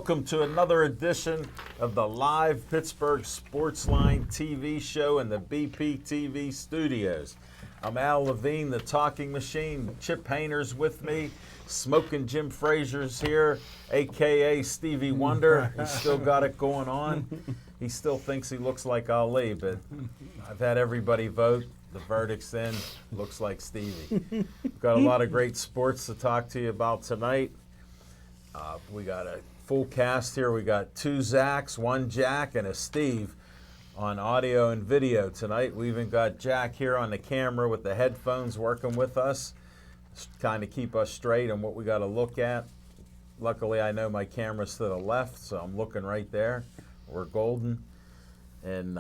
welcome to another edition of the live Pittsburgh Sportsline TV show in the BPTV studios. I'm Al Levine, the talking machine. Chip Hayner's with me. Smoking Jim Frazier's here, a.k.a. Stevie Wonder. He's still got it going on. He still thinks he looks like Ali, but I've had everybody vote. The verdict's in. Looks like Stevie. We've got a lot of great sports to talk to you about tonight. We got a full cast here. We got two Zachs, one Jack, and a Steve on audio and video tonight. We even got Jack here on the camera with the headphones working with us, kind of keep us straight on what we got to look at. Luckily, I know my camera's to the left, so I'm looking right there. We're golden. And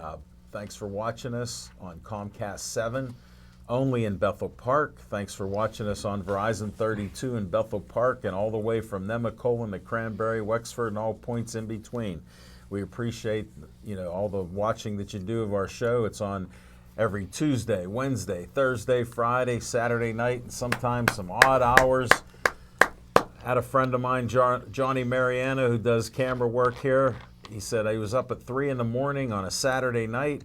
thanks for watching us on Comcast 7, only in Bethel Park. Thanks for watching us on Verizon 32 in Bethel Park and all the way from Nemacolin to Cranberry, Wexford, and all points in between. We appreciate, all the watching that you do of our show. It's on every Tuesday, Wednesday, Thursday, Friday, Saturday night, and sometimes some odd hours. Had a friend of mine, Johnny Mariano, who does camera work here. He said he was up at 3 in the morning on a Saturday night,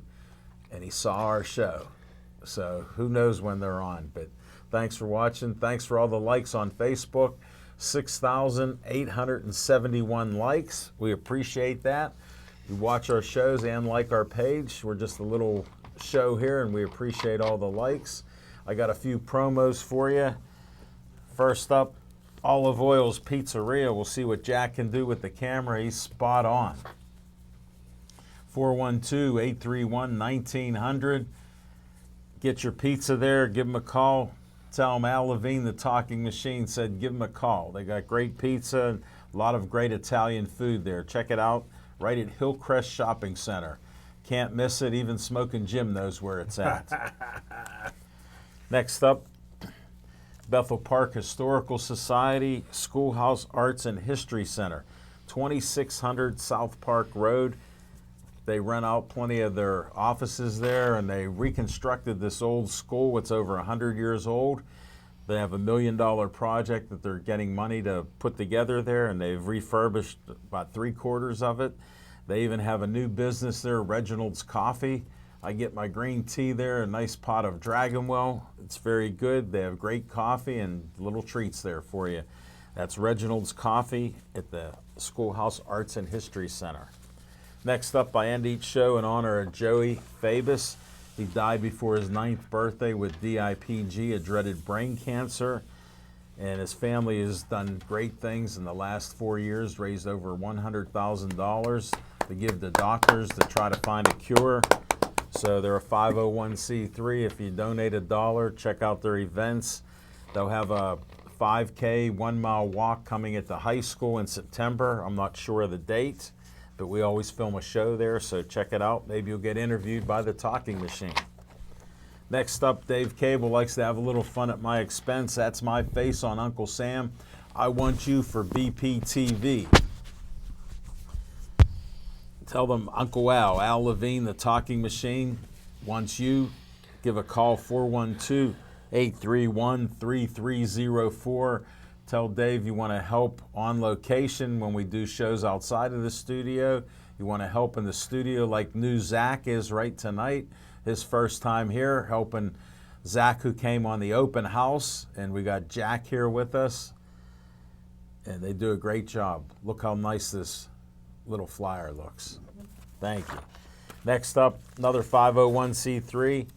and he saw our show. So who knows when they're on. But thanks for watching. Thanks for all the likes on Facebook. 6,871 likes. We appreciate that. You watch our shows and like our page. We're just a little show here, and we appreciate all the likes. I got a few promos for you. First up, Olive Oil's Pizzeria. We'll see what Jack can do with the camera. He's spot on. 412-831-1900. Get your pizza there. Give them a call. Tell them Al Levine, the talking machine, said give them a call. They got great pizza and a lot of great Italian food there. Check it out right at Hillcrest Shopping Center. Can't miss it. Even Smoking Jim knows where it's at. Next up, Bethel Park Historical Society, Schoolhouse Arts and History Center, 2600 South Park Road. They rent out plenty of their offices there, and they reconstructed this old school. It's over 100 years old. They have $1 million project that they're getting money to put together there, and they've refurbished about 3/4 of it. They even have a new business there, Reginald's Coffee. I get my green tea there, a nice pot of Dragonwell. It's very good. They have great coffee and little treats there for you. That's Reginald's Coffee at the Schoolhouse Arts and History Center. Next up, I end each show in honor of Joey Fabus. He died before his 9th birthday with DIPG, a dreaded brain cancer. And his family has done great things in the last 4 years, raised over $100,000 to give to doctors to try to find a cure. So they're a 501c3. If you donate $1, check out their events. They'll have a 5K, 1 mile walk coming at the high school in September. I'm not sure of the date, but we always film a show there, so check it out. Maybe you'll get interviewed by the talking machine. Next up, Dave Cable likes to have a little fun at my expense. That's my face on Uncle Sam. I want you for BPTV. Tell them Uncle Al Levine, the talking machine, wants you. Give a call, 412-831-3304. Tell Dave you want to help on location when we do shows outside of the studio. You want to help in the studio like new Zach is right tonight. His first time here, helping Zach, who came on the open house. And we got Jack here with us. And they do a great job. Look how nice this little flyer looks. Thank you. Next up, another 501c3,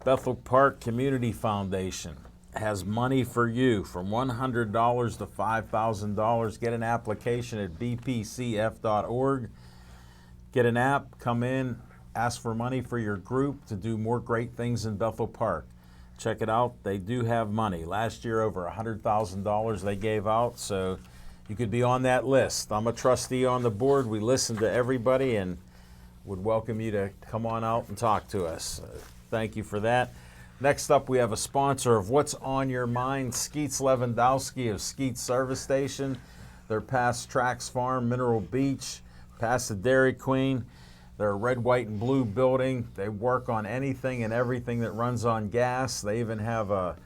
Bethel Park Community Foundation has money for you from $100 to $5,000. Get an application at bpcf.org. Get an app, come in, ask for money for your group to do more great things in Bethel Park. Check it out. They do have money. Last year, over $100,000 they gave out, so you could be on that list. I'm a trustee on the board. We listen to everybody and would welcome you to come on out and talk to us. Thank you for that. Next up, we have a sponsor of What's on Your Mind, Skeets Lewandowski of Skeets Service Station. They're past Trax Farm, Mineral Beach, past the Dairy Queen. They're a red, white, and blue building. They work on anything and everything that runs on gas. They even have a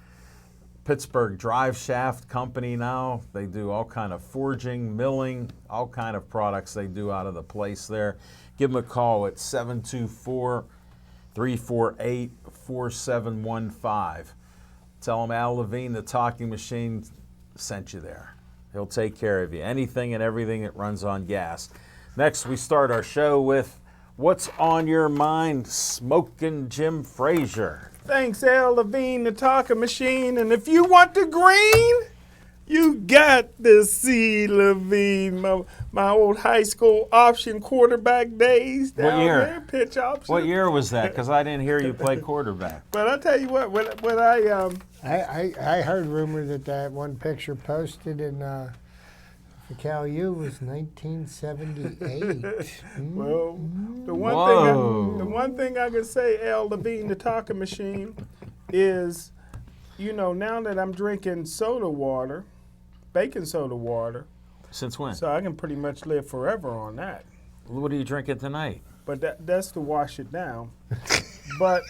Pittsburgh Drive Shaft Company now. They do all kind of forging, milling, all kind of products they do out of the place there. Give them a call at 724-348-4715. Tell them Al Levine, the talking machine, sent you there. He'll take care of you. Anything and everything that runs on gas. Next, we start our show with What's on Your Mind? Smoking Jim Frazier. Thanks, Al Levine, the talking machine. And if you want the green, you got to see Levine. My old high school option quarterback days down What year? there, pitch option. What year was that? Because I didn't hear you play quarterback. But I'll tell you what, when I heard rumor that one picture posted in for Cal U was 1978. well, the Whoa. one thing I can say, Al Levine, the talking machine, is, now that I'm drinking soda water, baking soda water, Since when? so I can pretty much live forever on that. What are you drinking tonight? But that's to wash it down. But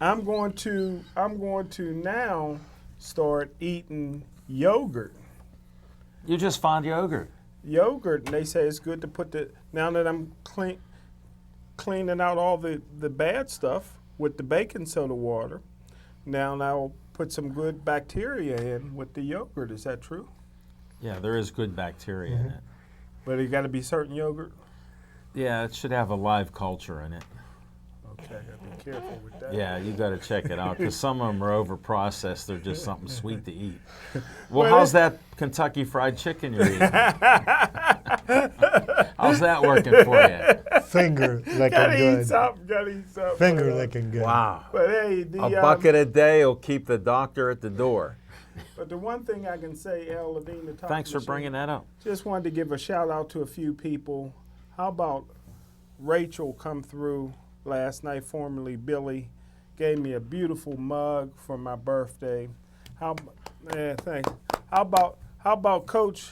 I'm going to now start eating yogurt. You just found yogurt. Yogurt, and they say it's good to put now that I'm cleaning out all the bad stuff with the baking soda water, now I'll put some good bacteria in with the yogurt. Is that true? Yeah, there is good bacteria in it. But it got to be certain yogurt? Yeah, it should have a live culture in it. Okay, I got to be careful with that. Yeah, you got to check it out because some of them are over processed. They're just something sweet to eat. Well, Well, how's that Kentucky Fried Chicken you're eating? How's that working for you? Finger licking Gotta eat good. something, gotta eat something. Finger licking good. Wow. But hey, A bucket a day will keep the doctor at the door. But the one thing I can say, Al Levine, the talking Thanks for machine, bringing that up. just wanted to give a shout out to a few people. How about Rachel come through last night, formerly Billy, gave me a beautiful mug for my birthday. Thanks. How about Coach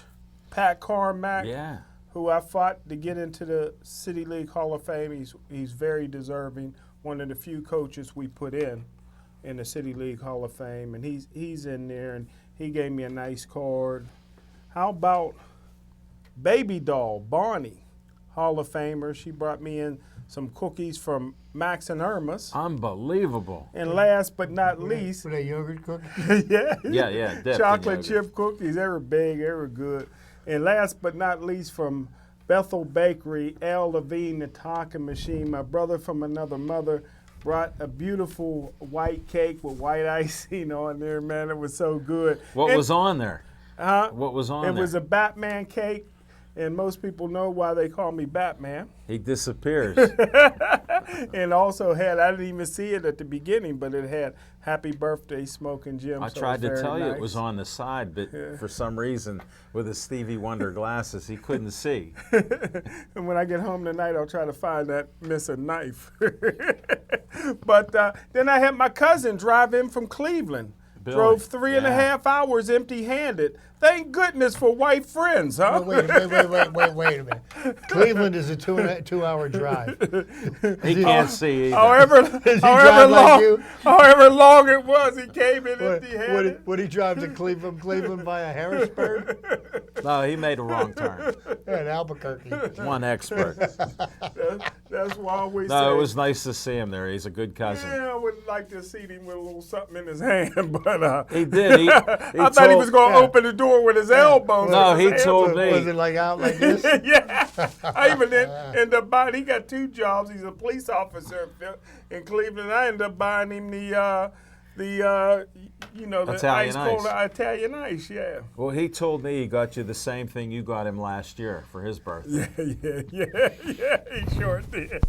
Pat Carmack, Yeah. who I fought to get into the City League Hall of Fame. He's very deserving. One of the few coaches we put in the City League Hall of Fame, and he's in there, and he gave me a nice card. How about Baby Doll Bonnie, Hall of Famer? She brought me in some cookies from Max and Irma's. Unbelievable. And last but not least, With a yogurt cookie? Yeah, dipped in chocolate yogurt. chip cookies. They were big, they were good. And last but not least, from Bethel Bakery, Al Levine, the talking machine, my brother from another mother, brought a beautiful white cake with white icing on there, man. It was so good. What was on there? Huh? What was on It there? was a Batman cake, and most people know why they call me Batman. He disappears. And also had, I didn't even see it at the beginning, but it had Happy Birthday Smoking Jim. I so it tried to was tell very you it nice. was on the side, but for some reason, with his Stevie Wonder glasses, he couldn't see. And when I get home tonight, I'll try to find that missing knife. But then I had my cousin drive in from Cleveland. Billy, Drove 3.5 yeah. hours empty-handed. Thank goodness for white friends, huh? Wait a minute. Cleveland is a 2-hour drive. He can't see either. However drive like you? long it was, he came in empty-handed. Would he drive to Cleveland via Harrisburg? No, he made a wrong turn. In Albuquerque. One expert. That's why I always say. No, it was nice to see him there. He's a good cousin. Yeah, I would like to see him with a little something in his hand, but He did. He I thought he was going to open the door with his elbow. No, His he hands told up. me. Was it like out like this? Yeah, I even ended up buying. He got 2 jobs. He's a police officer in Cleveland. I ended up buying him the Italian ice cold ice. Italian ice. Yeah, Well, he told me he got you the same thing you got him last year for his birthday. yeah. He sure did.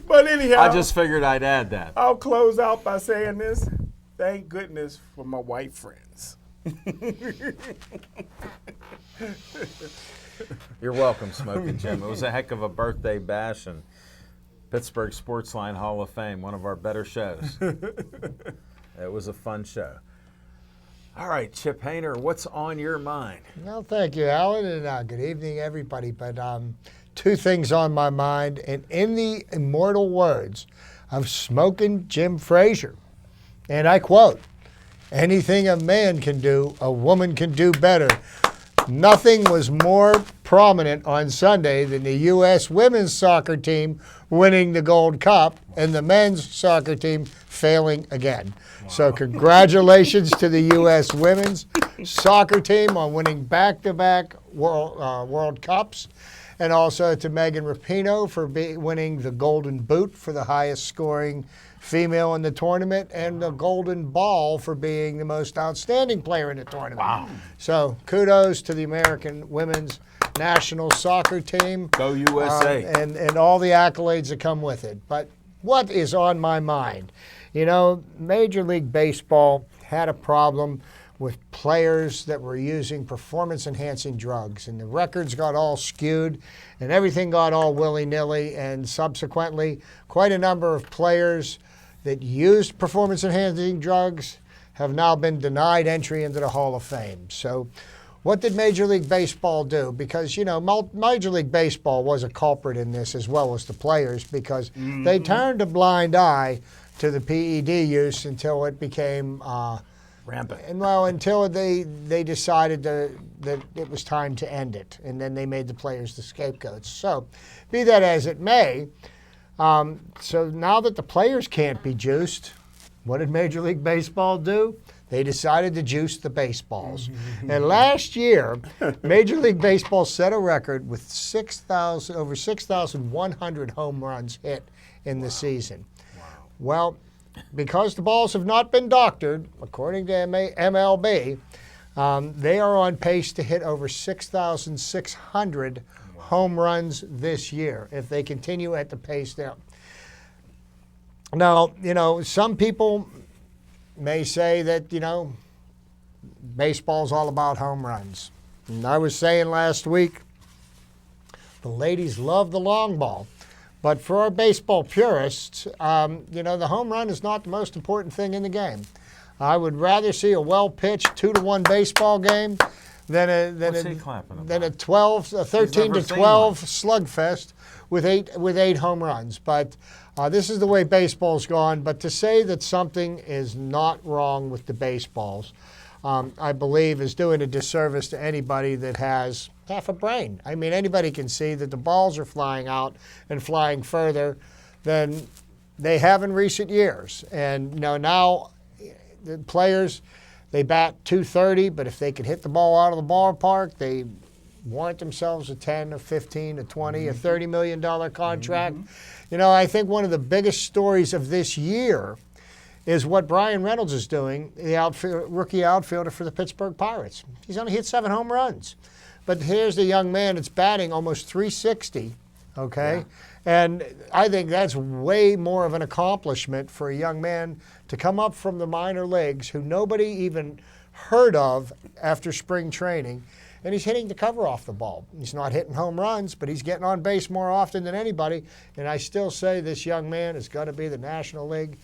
But anyhow, I just figured I'd add that. I'll close out by saying this. Thank goodness for my white friends. You're welcome, Smoking Jim. It was a heck of a birthday bash and Pittsburgh Sportsline Hall of Fame, one of our better shows. It was a fun show. All right, Chip Hayner, what's on your mind? Well, thank you, Alan, and good evening, everybody. But 2 things on my mind, and in the immortal words of Smoking Jim Frazier, and I quote, anything a man can do, a woman can do better. Nothing was more prominent on Sunday than the U.S. women's soccer team winning the Gold Cup and the men's soccer team failing again. Wow. So congratulations to the U.S. women's soccer team on winning back-to-back World Cups, and also to Megan Rapinoe for winning the Golden Boot for the highest scoring female in the tournament, and the Golden Ball for being the most outstanding player in the tournament. Wow. So kudos to the American women's national soccer team. Go USA. And all the accolades that come with it. But what is on my mind? You know, Major League Baseball had a problem with players that were using performance-enhancing drugs, and the records got all skewed, and everything got all willy-nilly, and subsequently, quite a number of players that used performance-enhancing drugs have now been denied entry into the Hall of Fame. So what did Major League Baseball do? Because, you know, Major League Baseball was a culprit in this as well as the players, because they turned a blind eye to the PED use until it became rampant. And well, until they decided that it was time to end it, and then they made the players the scapegoats. So, be that as it may, so now that the players can't be juiced, what did Major League Baseball do? They decided to juice the baseballs. And last year, Major League Baseball set a record with over 6,100 home runs hit in the season. Well, because the balls have not been doctored, according to MLB, they are on pace to hit over 6,600 home runs this year if they continue at the pace now. Now, you know, some people may say that, you know, baseball's all about home runs. And I was saying last week, the ladies love the long ball. But for our baseball purists, you know, the home run is not the most important thing in the game. I would rather see a well-pitched 2-1 baseball game than a 13 to 12 slugfest with eight home runs. But this is the way baseball's gone. But to say that something is not wrong with the baseballs, I believe, is doing a disservice to anybody that has half a brain. I mean, anybody can see that the balls are flying out and flying further than they have in recent years. And you know, now the players, they bat .230, but if they can hit the ball out of the ballpark, they warrant themselves a 10, a 15, a 20, a $30 million contract. You know, I think one of the biggest stories of this year is what Brian Reynolds is doing, the rookie outfielder for the Pittsburgh Pirates. He's only hit 7 home runs. But here's the young man that's batting almost .360, okay? Yeah. And I think that's way more of an accomplishment for a young man to come up from the minor leagues who nobody even heard of after spring training, and he's hitting the cover off the ball. He's not hitting home runs, but he's getting on base more often than anybody, and I still say this young man is going to be the National League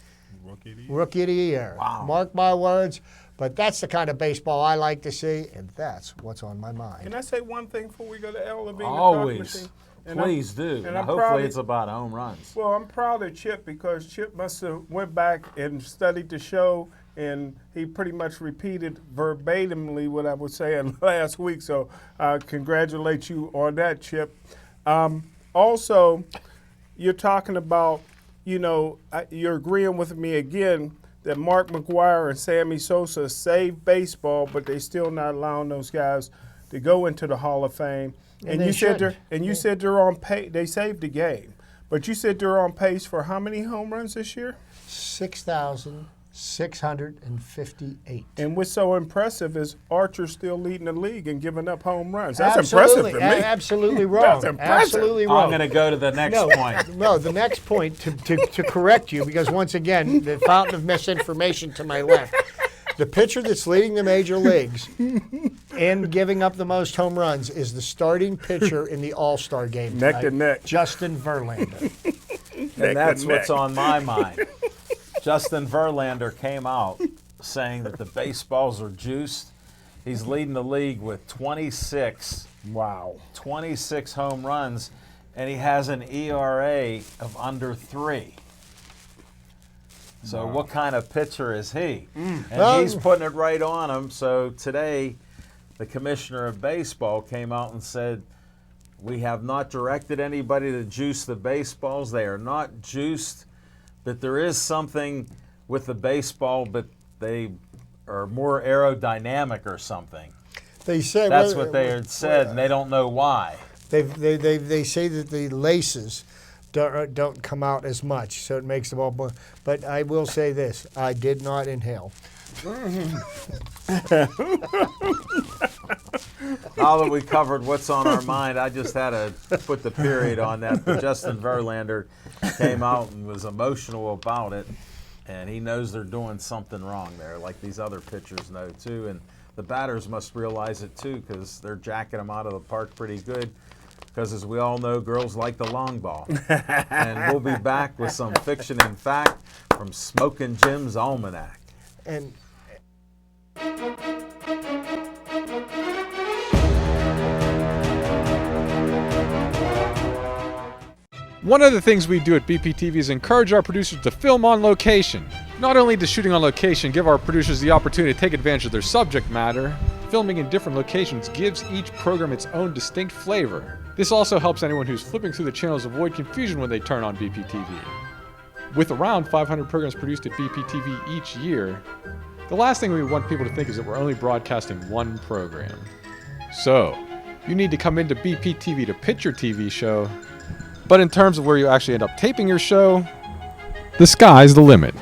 Rookie of the Year. Wow. Mark my words. But that's the kind of baseball I like to see, and that's what's on my mind. Can I say one thing before we go to Al Levine? Always. Please do. And hopefully it's about home runs. Well, I'm proud of Chip because Chip must have went back and studied the show, and he pretty much repeated verbatimly what I was saying last week. So I congratulate you on that, Chip. Also, you're talking about, you know, you're agreeing with me again that Mark McGwire and Sammy Sosa saved baseball, but they still not allowing those guys to go into the Hall of Fame. And you said they're on pace. They saved the game, but you said they're on pace for how many home runs this year? 6,658. And what's so impressive is Archer still leading the league and giving up home runs. That's impressive to me. Absolutely wrong. That's impressive. Absolutely wrong. I'm going to go to the next point. No, the next point to correct you, because once again, the fountain of misinformation to my left. The pitcher that's leading the major leagues and giving up the most home runs is the starting pitcher in the All-Star game tonight, Neck to neck. Justin Verlander. And that's what's on my mind. Justin Verlander came out saying that the baseballs are juiced. He's leading the league with 26. Wow. 26 home runs, and he has an ERA of under 3. So what kind of pitcher is he? And Well- he's putting it right on him. So today, the commissioner of baseball came out and said, we have not directed anybody to juice the baseballs. They are not juiced, but there is something with the baseball, but they are more aerodynamic or something. They say That's what they had said, and they don't know why. They say that the laces don't come out as much, so it makes the ball more. But I will say this: I did not inhale. Now that we covered what's on our mind, I just had to put the period on that. But Justin Verlander came out and was emotional about it, and he knows they're doing something wrong there, like these other pitchers know too. And the batters must realize it too, because they're jacking them out of the park pretty good. Because as we all know, girls like the long ball. And we'll be back with some fiction and fact from Smoking Jim's Almanac. And One of the things we do at BPTV is encourage our producers to film on location. Not only does shooting on location give our producers the opportunity to take advantage of their subject matter, filming in different locations gives each program its own distinct flavor. This also helps anyone who's flipping through the channels avoid confusion when they turn on BPTV. With around 500 programs produced at BPTV each year, the last thing we want people to think is that we're only broadcasting one program. So, you need to come into BPTV to pitch your TV show, but in terms of where you actually end up taping your show, the sky's the limit.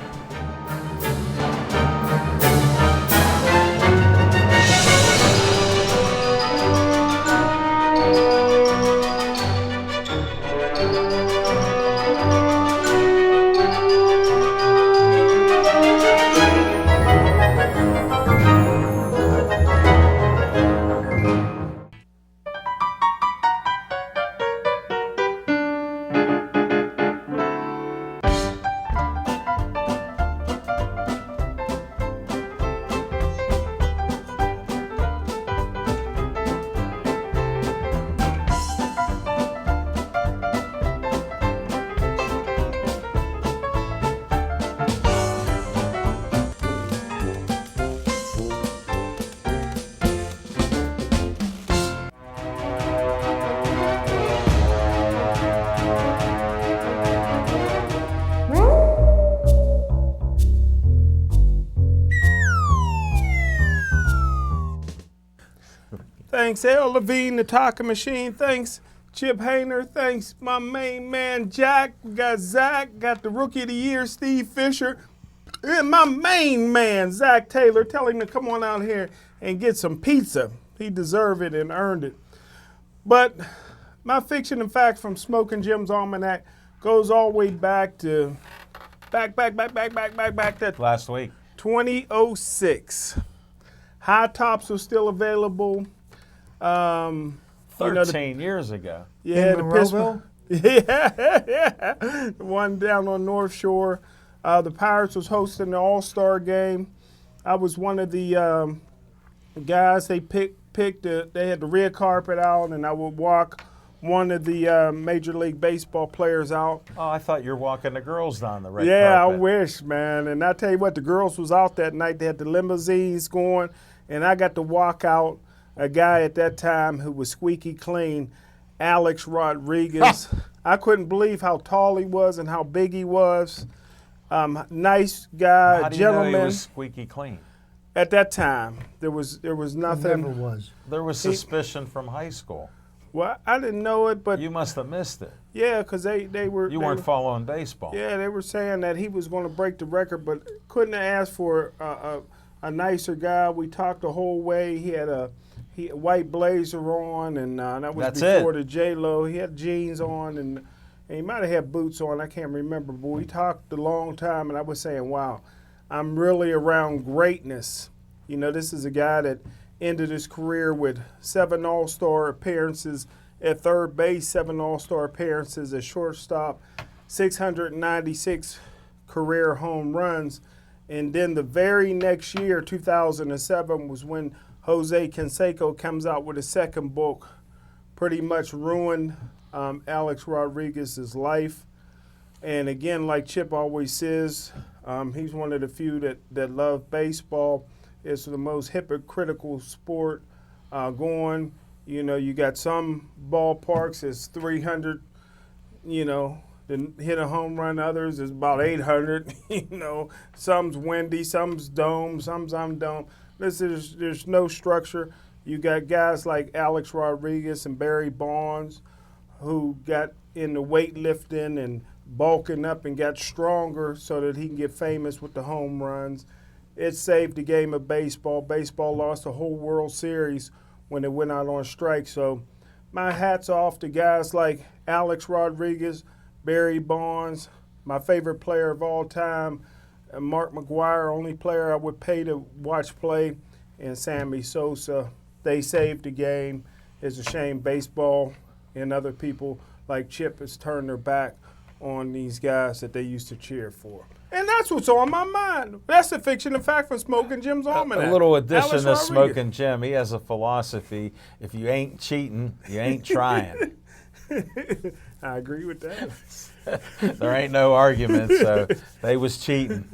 Thanks, Al Levine, the talking machine. Thanks, Chip Hayner. Thanks, my main man, Jack. We got Zach. Got the Rookie of the Year, Steve Fisher. And my main man, Zach Taylor. Tell him to come on out here and get some pizza. He deserved it and earned it. But my fiction and fact from Smoking Jim's Almanac goes all the way back to back to Last week. 2006. High tops was still available. You know, 13 years ago. yeah, In the Monroeville? Pittsburgh. Yeah. The one down on North Shore. The Pirates was hosting the All-Star game. I was one of the guys they picked. They had the red carpet out, and I would walk one of the Major League Baseball players out. Oh, I thought you were walking the girls down the red Yeah, carpet. I wish, man. And I tell you what, the girls was out that night. They had the limousines going, and I got to walk out a guy at that time who was squeaky clean, Alex Rodriguez. I couldn't believe how tall he was and how big he was. Nice guy, How do you know gentleman. he was squeaky clean? At that time, there was nothing. never was. There was suspicion from high school. Well, I didn't know it, but You must have missed it. yeah, because they were. You they weren't were- following baseball. Yeah, they were saying that he was going to break the record, but couldn't have asked for a nicer guy. We talked the whole way. He had a white blazer on, and that was That's before it. the J-Lo. He had jeans on, and he might have had boots on. I can't remember, but we talked a long time, and I was saying, wow, I'm really around greatness. You know, this is a guy that ended his career with 7 All-Star appearances at third base, 7 All-Star appearances at shortstop, 696 career home runs. And then the very next year, 2007, was when Jose Canseco comes out with a second book, pretty much ruined Alex Rodriguez's life. And again, like Chip always says, He's one of the few that love baseball. It's the most hypocritical sport going. You know, you got some ballparks it's 300, you know, to hit a home run. Others is about 800. You know, some's windy, some's dome, some's undome. There's no structure. You got guys like Alex Rodriguez and Barry Bonds who got into weightlifting and bulking up and got stronger so that he can get famous with the home runs. It saved the game of baseball. Baseball lost the whole World Series when it went out on strike. So my hat's off to guys like Alex Rodriguez, Barry Bonds, my favorite player of all time, Mark McGwire, only player I would pay to watch play, and Sammy Sosa. They saved the game. It's a shame baseball and other people like Chip has turned their back on these guys that they used to cheer for. And that's what's on my mind. That's the fiction and fact from Smoking Jim's Almanac. A little addition Alex to Rodriguez. Smoking Jim. He has a philosophy: if you ain't cheating, you ain't trying. I agree with that. There ain't no argument. So they was cheating.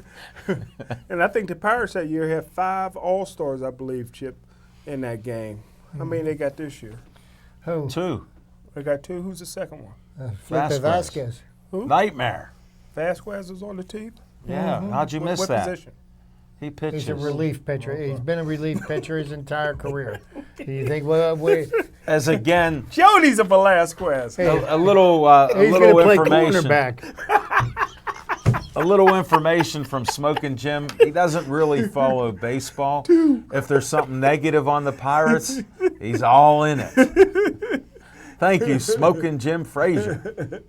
And I think the Pirates that year had 5 All-Stars, I believe, Chip, in that game. How many they got this year? Who? 2. They got 2. Who's the second one? Felipe Vasquez. Vasquez. Nightmare. Vasquez is on the team? Yeah. How'd you miss what that? position? He pitches. He's a relief pitcher. He's been a relief pitcher his entire career. Do you think, well, we, As again, Jody's a Velasquez. a little he's going to play information. cornerback? A little information from Smoking Jim. He doesn't really follow baseball. If there's something negative on the Pirates, he's all in it. Thank you, Smoking Jim Frazier.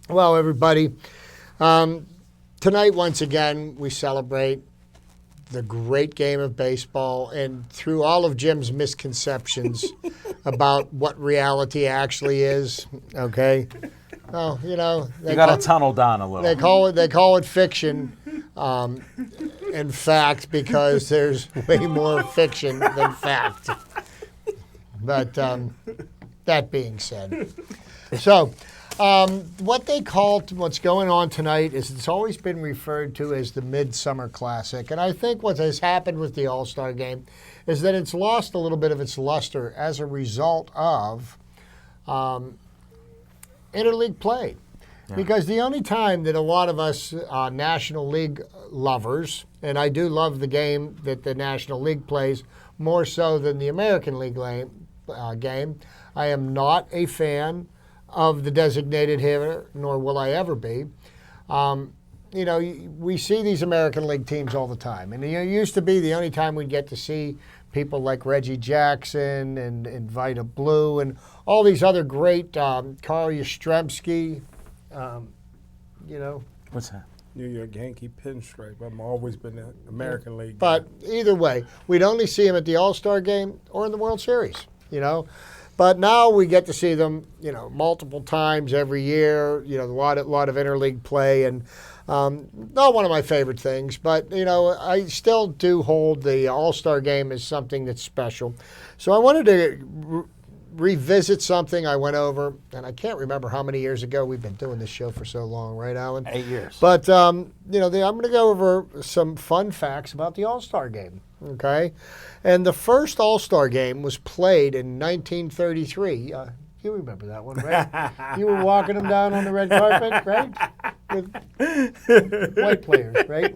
Well, everybody, tonight, once again, we celebrate the great game of baseball, and through all of Jim's misconceptions about what reality actually is, okay? Well, you know, You got to tunnel down a they little. call it fiction, in fact, because there's way more fiction than fact. But that being said, so what's going on tonight is it's always been referred to as the Midsummer Classic, and I think what has happened with the All-Star Game is that it's lost a little bit of its luster as a result of interleague play. Yeah. Because the only time that a lot of us National League lovers, and I do love the game that the National League plays more so than the American League game, I am not a fan of the designated hitter, nor will I ever be. You know, we see these American League teams all the time. And it used to be the only time we'd get to see people like Reggie Jackson and Vida Blue and all these other great, Carl Yastrzemski, you know. What's that? New York Yankee pinstripe. I've always been an American League guy. But either way, we'd only see them at the All-Star Game or in the World Series, you know. But now we get to see them, you know, multiple times every year. You know, a lot of interleague play, and not one of my favorite things. But you know, I still do hold the All-Star Game as something that's special. So I wanted to revisit something I went over, and I can't remember how many years ago. We've been doing this show for so long, right, Alan? 8 years. But you know, I'm going to go over some fun facts about the All-Star Game. Okay, and the first All-Star Game was played in 1933. You remember that one, right? You were walking them down on the red carpet, right? With white players, right?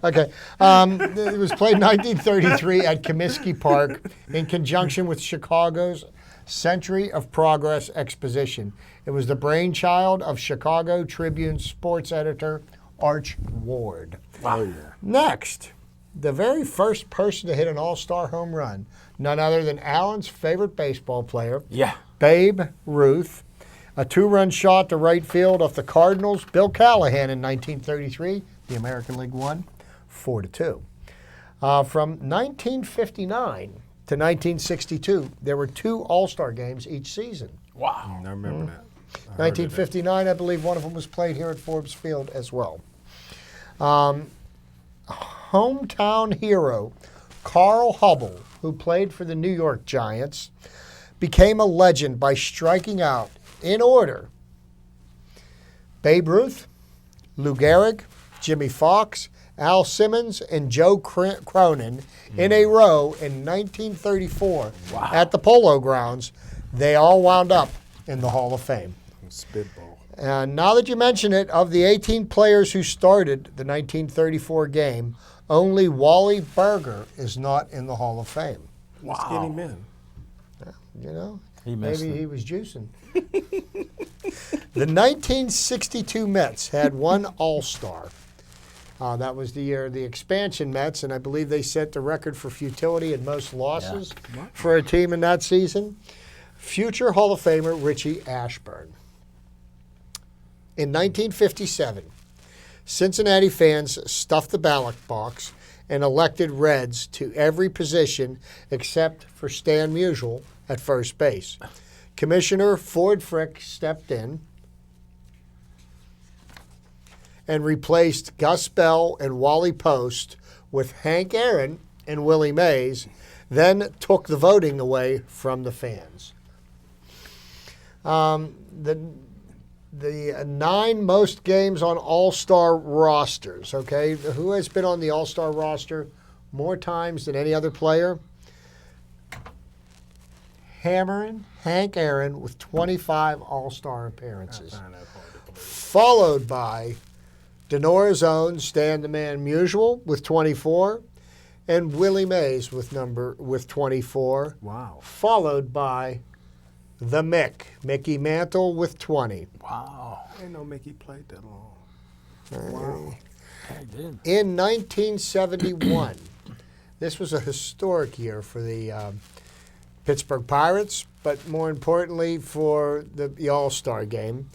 Okay. It was played in 1933 at Comiskey Park in conjunction with Chicago's Century of Progress Exposition. It was the brainchild of Chicago Tribune sports editor Arch Ward. Wow. Next, the very first person to hit an all-star home run, none other than Alan's favorite baseball player, Yeah. Babe Ruth. A 2-run shot to right field off the Cardinals, Bill Callahan in 1933. The American League won 4-2. From 1959 to 1962, there were 2 All-Star games each season. Wow. I remember that. 1959, I believe one of them was played here at Forbes Field as well. Hometown hero Carl Hubbell, who played for the New York Giants, became a legend by striking out, in order, Babe Ruth, Lou Gehrig, Jimmy Fox, Al Simmons, and Joe Cronin in a row in 1934 at the Polo Grounds. They all wound up in the Hall of Fame. Spitball. And now that you mention it, of the 18 players who started the 1934 game, only Wally Berger is not in the Hall of Fame. Let's get him in. You know, He missed maybe it. he was juicing. The 1962 Mets had one All-Star. That was the year of the expansion Mets, and I believe they set the record for futility and most losses for a team in that season. Future Hall of Famer Richie Ashburn. In 1957, Cincinnati fans stuffed the ballot box and elected Reds to every position except for Stan Musial at first base. Commissioner Ford Frick stepped in and replaced Gus Bell and Wally Post with Hank Aaron and Willie Mays, then took the voting away from the fans. The 9 most games on All-Star rosters, okay? Who has been on the All-Star roster more times than any other player? Hammering Hank Aaron with 25 All-Star appearances. Followed by Denora's own Stan the Man Musial with 24, and Willie Mays with 24. Wow. Followed by the Mickey Mantle with 20. Wow. I didn't know Mickey played that long. Wow. I did. In 1971, this was a historic year for the Pittsburgh Pirates, but more importantly for the All-Star game,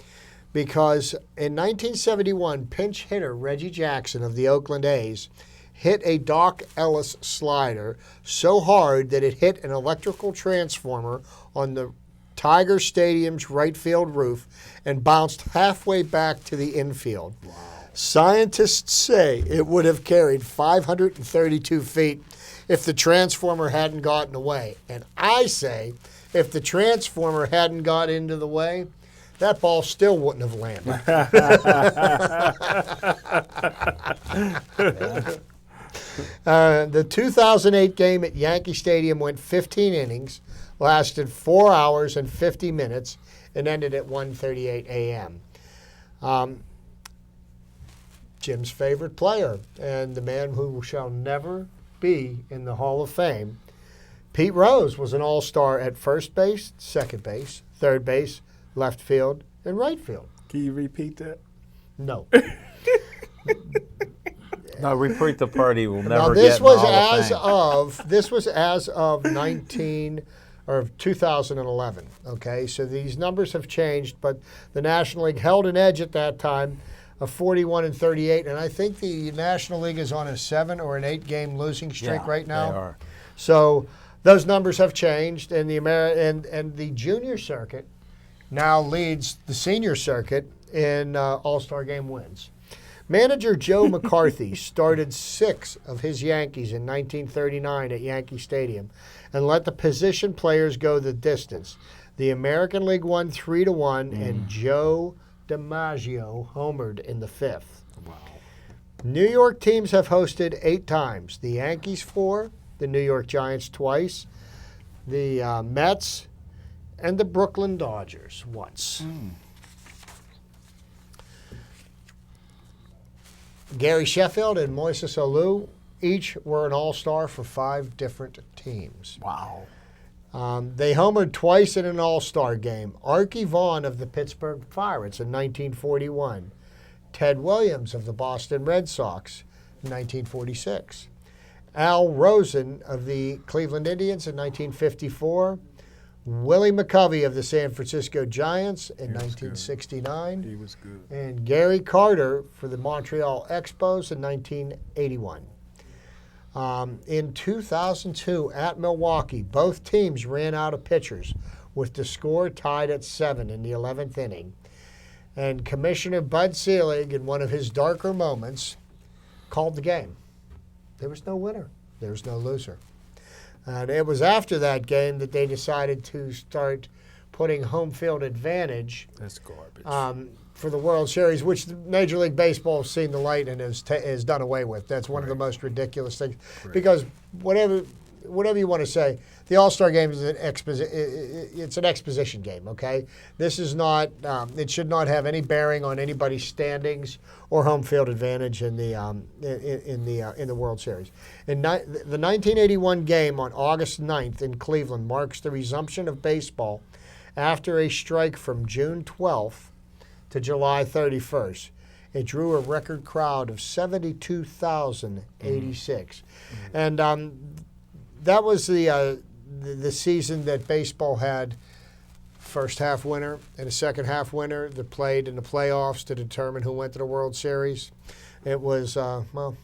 because in 1971, pinch hitter Reggie Jackson of the Oakland A's hit a Doc Ellis slider so hard that it hit an electrical transformer on the Tiger Stadium's right field roof and bounced halfway back to the infield. Wow. Scientists say it would have carried 532 feet if the transformer hadn't gotten away. And I say, if the transformer hadn't got into the way, that ball still wouldn't have landed. The 2008 game at Yankee Stadium went 15 innings, lasted 4 hours and 50 minutes, and ended at 1:38 a.m. Jim's favorite player, and the man who shall never be in the Hall of Fame, Pete Rose, was an all-star at first base, second base, third base, left field, and right field. Can you repeat that? No. No, repeat the party. We'll Now never this get in the was Hall of Fame. this was as of 2011. Okay, so these numbers have changed, but the National League held an edge at that time of 41-38, and I think the National League is on a 7 or an 8 game losing streak Yeah, right now. They are. So those numbers have changed, and the junior circuit now leads the senior circuit in All-Star Game wins. Manager Joe McCarthy started 6 of his Yankees in 1939 at Yankee Stadium and let the position players go the distance. The American League won 3-1, and Joe DiMaggio homered in the 5th. Wow. New York teams have hosted 8 times. The Yankees 4, the New York Giants twice, the Mets, and the Brooklyn Dodgers once. Gary Sheffield and Moises Alou each were an all-star for 5 different teams. Wow. They homered twice in an all-star game. Archie Vaughan of the Pittsburgh Pirates in 1941. Ted Williams of the Boston Red Sox in 1946. Al Rosen of the Cleveland Indians in 1954. Willie McCovey of the San Francisco Giants in 1969. He was good. And Gary Carter for the Montreal Expos in 1981. In 2002 at Milwaukee, both teams ran out of pitchers with the score tied at 7 in the 11th inning. And Commissioner Bud Selig, in one of his darker moments, called the game. There was no winner. There was no loser. And it was after that game that they decided to start putting home field advantage That's garbage. for the World Series, which Major League Baseball has seen the light and has done away with. That's one of the most ridiculous things. Because whatever you want to say, the All-Star Game is it's an exposition game. Okay, this is not. It should not have any bearing on anybody's standings or home field advantage in the World Series. The 1981 game on August 9th in Cleveland marks the resumption of baseball after a strike from June 12th to July 31st. It drew a record crowd of 72,086, and that was the season that baseball had first half winner and a second half winner that played in the playoffs to determine who went to the World Series. It was it was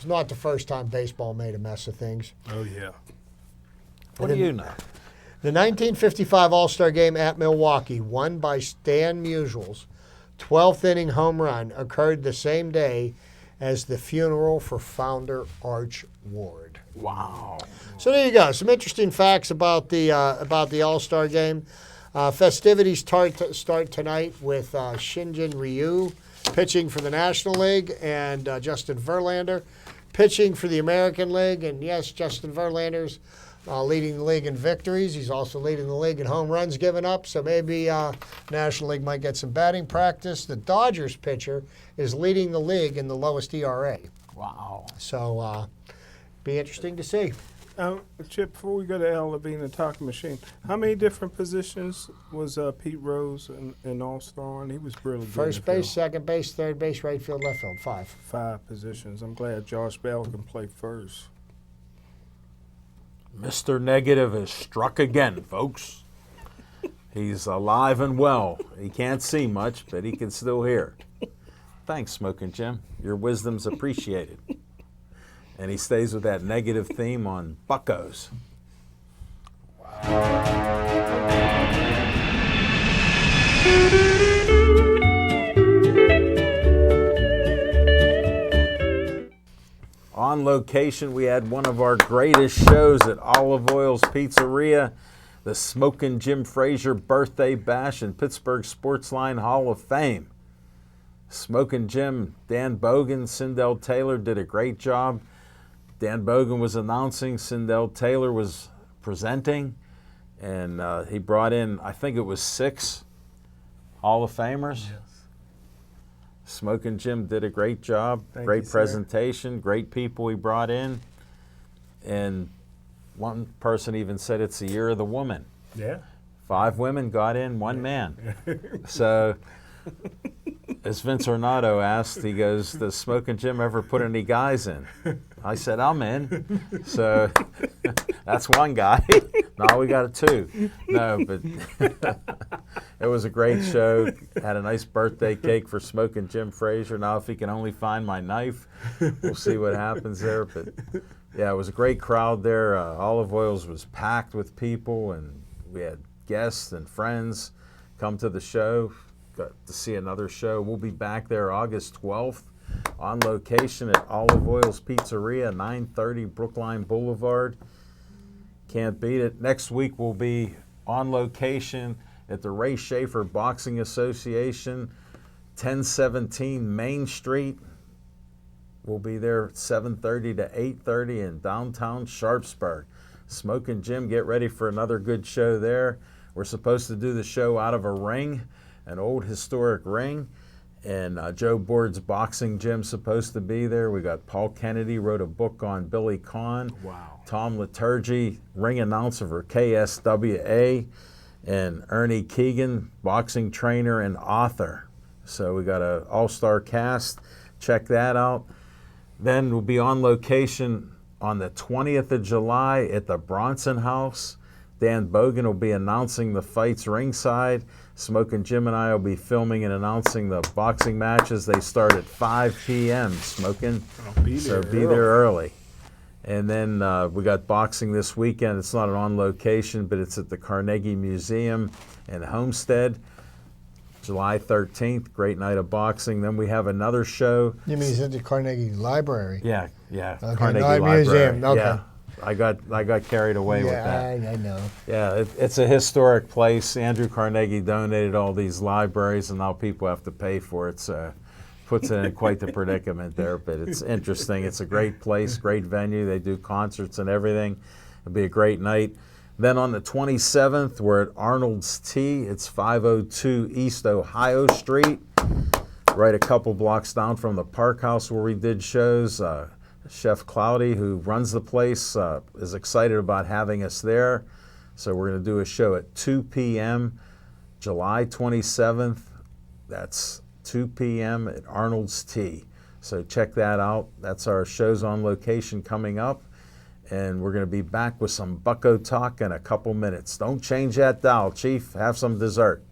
not the first time baseball made a mess of things. Oh yeah. What do you know? The 1955 All-Star Game at Milwaukee, won by Stan Musial's 12th inning home run, occurred the same day as the funeral for founder Arch Ward. Wow. So there you go. Some interesting facts about the All-Star Game. Festivities start tonight with Shinjin Ryu pitching for the National League and Justin Verlander pitching for the American League. And yes, Justin Verlander's leading the league in victories. He's also leading the league in home runs given up. So maybe National League might get some batting practice. The Dodgers pitcher is leading the league in the lowest ERA. Wow. So be interesting to see. Chip, before we go to Al Levine and Talking Machine, how many different positions was Pete Rose in All-Star on? He was really good. First base, second base, third base, right field, left field, 5. 5 positions. I'm glad Josh Bell can play first. Mr. Negative is struck again, folks. He's alive and well. He can't see much, but he can still hear. Thanks, Smoking Jim. Your wisdom's appreciated. And he stays with that negative theme on Buccos. On location, we had one of our greatest shows at Olive Oil's Pizzeria, the Smokin' Jim Frazier Birthday Bash in Pittsburgh Sportsline Hall of Fame. Smokin' Jim, Dan Bogan, Sindel Taylor did a great job. Dan Bogan was announcing, Sindel Taylor was presenting, and he brought in, I think it was 6 Hall of Famers. Yes. Smokin' Jim did a great job, great presentation, great people he brought in, and one person even said it's the year of the woman. Yeah. 5 women got in, 1 man. So, as Vince Ornato asked, he goes, does Smokin' Jim ever put any guys in? I said, I'm in. So that's 1 guy. No, we got 2. No, but it was a great show. Had a nice birthday cake for Smokin' Jim Frazier. Now, if he can only find my knife, we'll see what happens there. But yeah, it was a great crowd there. Olive Oils was packed with people, and we had guests and friends come to the show. Got to see another show. We'll be back there August 12th on location at Olive Oil's Pizzeria, 930 Brookline Boulevard. Can't beat it. Next week we'll be on location at the Ray Schaefer Boxing Association, 1017 Main Street. We'll be there 7:30 to 8:30 in downtown Sharpsburg. Smokin' Jim, get ready for another good show there. We're supposed to do the show out of a ring, an old historic ring, and Joe Board's Boxing Gym's supposed to be there. We got Paul Kennedy, wrote a book on Billy Conn. Wow. Tom Liturgy, ring announcer for KSWA, and Ernie Keegan, boxing trainer and author. So we got an all-star cast. Check that out. Then we'll be on location on the 20th of July at the Bronson House. Dan Bogan will be announcing the fights ringside. Smokin' Jim and I will be filming and announcing the boxing matches. They start at 5 p.m. Smokin', so be there early. And then we got boxing this weekend. It's not on location, but it's at the Carnegie Museum in Homestead, July 13th. Great night of boxing. Then we have another show. You mean it's at the Carnegie Library? Yeah. Okay, Carnegie not Library. museum. Okay. Yeah. I got carried away with that. I know. Yeah, it's a historic place. Andrew Carnegie donated all these libraries, and now people have to pay for it. So puts it in quite the predicament there, but it's interesting. It's a great place, great venue. They do concerts and everything. It'll be a great night. Then on the 27th, we're at Arnold's Tea. It's 502 East Ohio Street, right a couple blocks down from the Park House where we did shows. Chef Cloudy, who runs the place, is excited about having us there. So we're going to do a show at 2 p.m. July 27th. That's 2 p.m. at Arnold's Tea. So check that out. That's our shows on location coming up. And we're going to be back with some Bucko talk in a couple minutes. Don't change that dial, Chief. Have some dessert.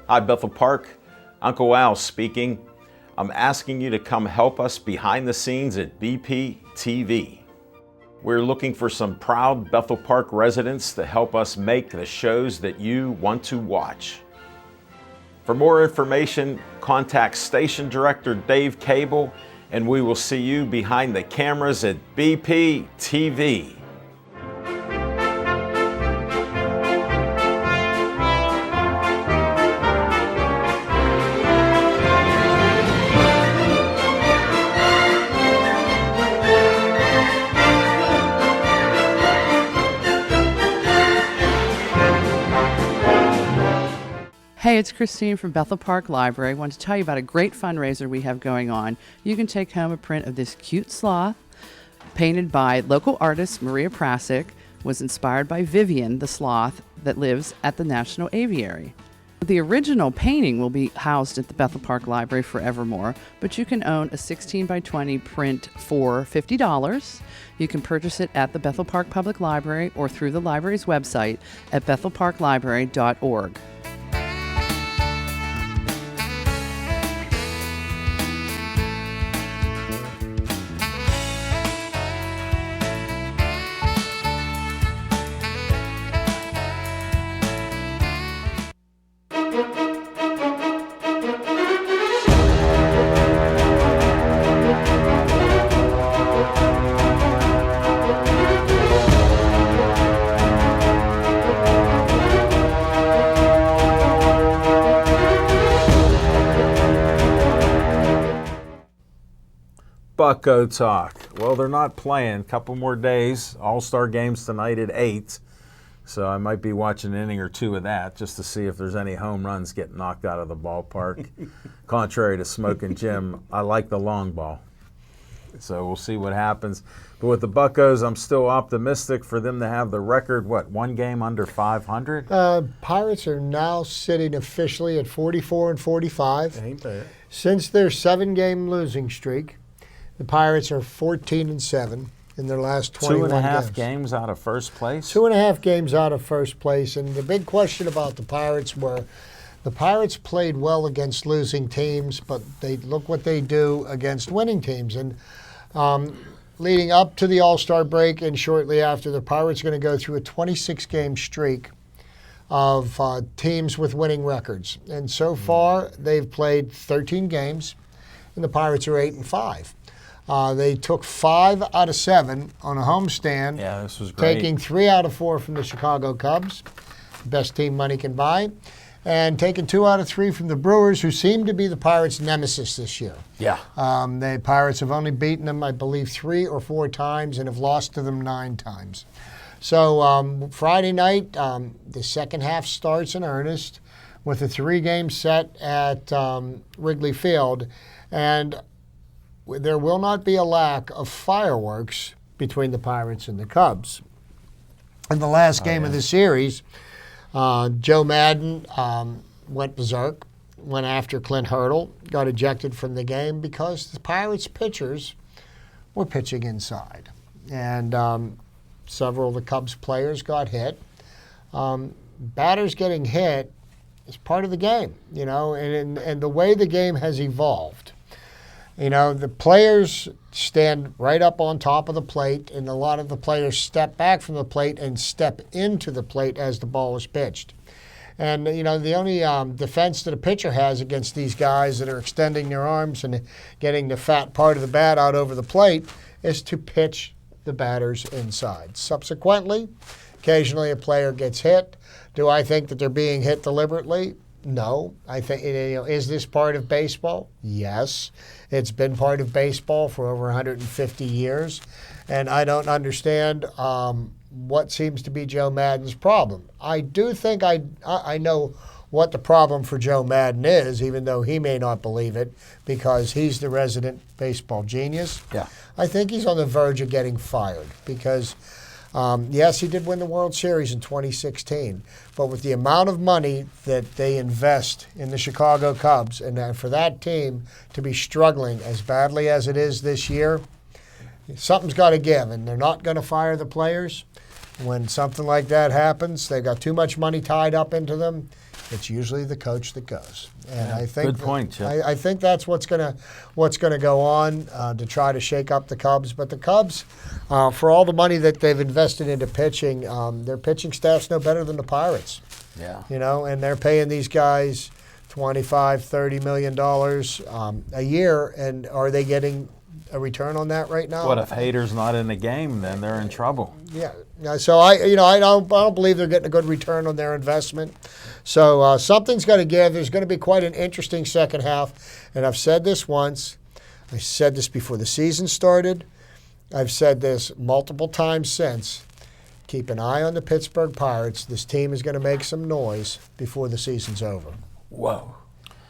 Hi, Bethel Park. Uncle Al speaking. I'm asking you to come help us behind the scenes at BP TV. We're looking for some proud Bethel Park residents to help us make the shows that you want to watch. For more information, contact Station Director Dave Cable, and we will see you behind the cameras at BP TV. Hey, it's Christine from Bethel Park Library. I want to tell you about a great fundraiser we have going on. You can take home a print of this cute sloth, painted by local artist Maria Prasic, was inspired by Vivian, the sloth that lives at the National Aviary. The original painting will be housed at the Bethel Park Library forevermore, but you can own a 16 by 20 print for $50. You can purchase it at the Bethel Park Public Library or through the library's website at bethelparklibrary.org. Bucko talk. Well, they're not playing. Couple more days. All-Star games tonight at 8. So I might be watching an inning or two of that just to see if there's any home runs getting knocked out of the ballpark. Contrary to Smoking Jim, I like the long ball. So we'll see what happens. But with the Buccos, I'm still optimistic for them to have the record, one game under 500? Pirates are now sitting officially at 44 and 45. Ain't bad. Since their 7-game losing streak, the Pirates are 14 and 7 in their last 21 2.5 games out of first place? 2.5 games out of first place. And the big question about the Pirates were the Pirates played well against losing teams, but they look what they do against winning teams. And leading up to the All-Star break and shortly after, the Pirates are going to go through a 26-game streak of teams with winning records. And so far, they've played 13 games, and the Pirates are 8 and 5. They took 5 out of 7 on a homestand. Yeah, this was great. Taking 3 out of 4 from the Chicago Cubs, best team money can buy, and taking 2 out of 3 from the Brewers, who seem to be the Pirates' nemesis this year. Yeah. The Pirates have only beaten them, I believe, 3 or 4 times and have lost to them 9 times. So Friday night, the second half starts in earnest with a 3-game set at Wrigley Field, and there will not be a lack of fireworks between the Pirates and the Cubs. In the last game of the series, Joe Madden went berserk, went after Clint Hurdle, got ejected from the game because the Pirates pitchers were pitching inside. And several of the Cubs players got hit. Batters getting hit is part of the game, you know, and the way the game has evolved. You know, the players stand right up on top of the plate, and a lot of the players step back from the plate and step into the plate as the ball is pitched. And, you know, the only defense that a pitcher has against these guys that are extending their arms and getting the fat part of the bat out over the plate is to pitch the batters inside. Subsequently, occasionally a player gets hit. Do I think that they're being hit deliberately? No. I think, you know, is this part of baseball? Yes. It's been part of baseball for over 150 years. And I don't understand what seems to be Joe Madden's problem. I do think I know what the problem for Joe Madden is, even though he may not believe it, because he's the resident baseball genius. Yeah. I think he's on the verge of getting fired because, yes, he did win the World Series in 2016, but with the amount of money that they invest in the Chicago Cubs, and for that team to be struggling as badly as it is this year, something's got to give, and they're not going to fire the players. When something like that happens, they've got too much money tied up into them. It's usually the coach that goes, and I think Good point, Chip. I think that's what's gonna go on to try to shake up the Cubs. But the Cubs, for all the money that they've invested into pitching, their pitching staff's no better than the Pirates. Yeah. You know, and they're paying these guys $25-30 million a year, and are they getting a return on that right now? What if Hader's not in the game? Then they're in trouble. Yeah. So I don't believe they're getting a good return on their investment. So something's got to give. There's going to be quite an interesting second half. And I've said this once. I said this before the season started. I've said this multiple times since. Keep an eye on the Pittsburgh Pirates. This team is going to make some noise before the season's over. Whoa.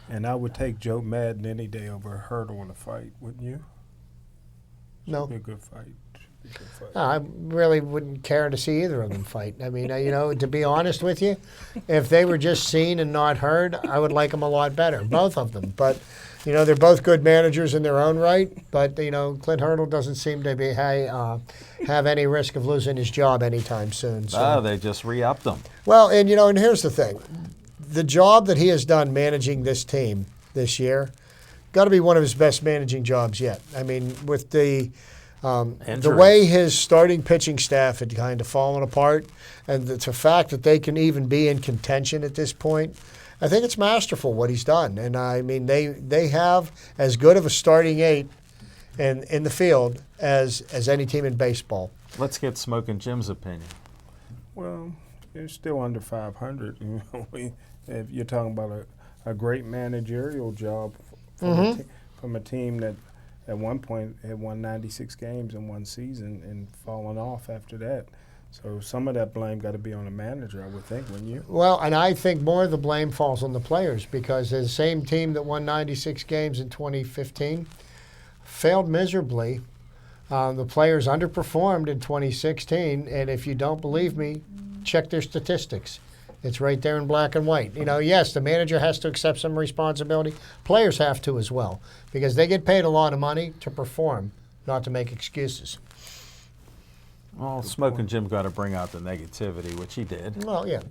And I would take Joe Madden any day over a Hurdle in a fight, wouldn't you? No. Be a good fight. Should be a good fight. I really wouldn't care to see either of them fight. I mean, you know, to be honest with you, if they were just seen and not heard, I would like them a lot better, both of them. But, you know, they're both good managers in their own right. But, you know, Clint Hurdle doesn't seem to be have any risk of losing his job anytime soon. So. They just re-upped them. Well, and, you know, and here's the thing. The job that he has done managing this team this year got to be one of his best managing jobs yet. I mean, with the way his starting pitching staff had kind of fallen apart, and the fact that they can even be in contention at this point, I think it's masterful what he's done. And I mean, they have as good of a starting eight in the field as any team in baseball. Let's get Smoking Jim's opinion. Well, they're still under 500. You know, if you're talking about a great managerial job from a team that at one point had won 96 games in one season and fallen off after that. So some of that blame got to be on the manager, I would think, wouldn't you? Well, and I think more of the blame falls on the players because the same team that won 96 games in 2015 failed miserably. The players underperformed in 2016, and if you don't believe me, check their statistics. It's right there in black and white. You know, yes, the manager has to accept some responsibility. Players have to as well because they get paid a lot of money to perform, not to make excuses. Well, Smoking Jim got to bring out the negativity, which he did. Well, yeah.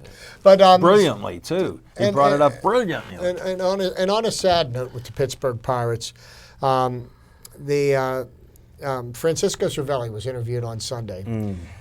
But Brilliantly, too. He brought it up brilliantly. And on a sad note with the Pittsburgh Pirates, Francisco Cervelli was interviewed on Sunday,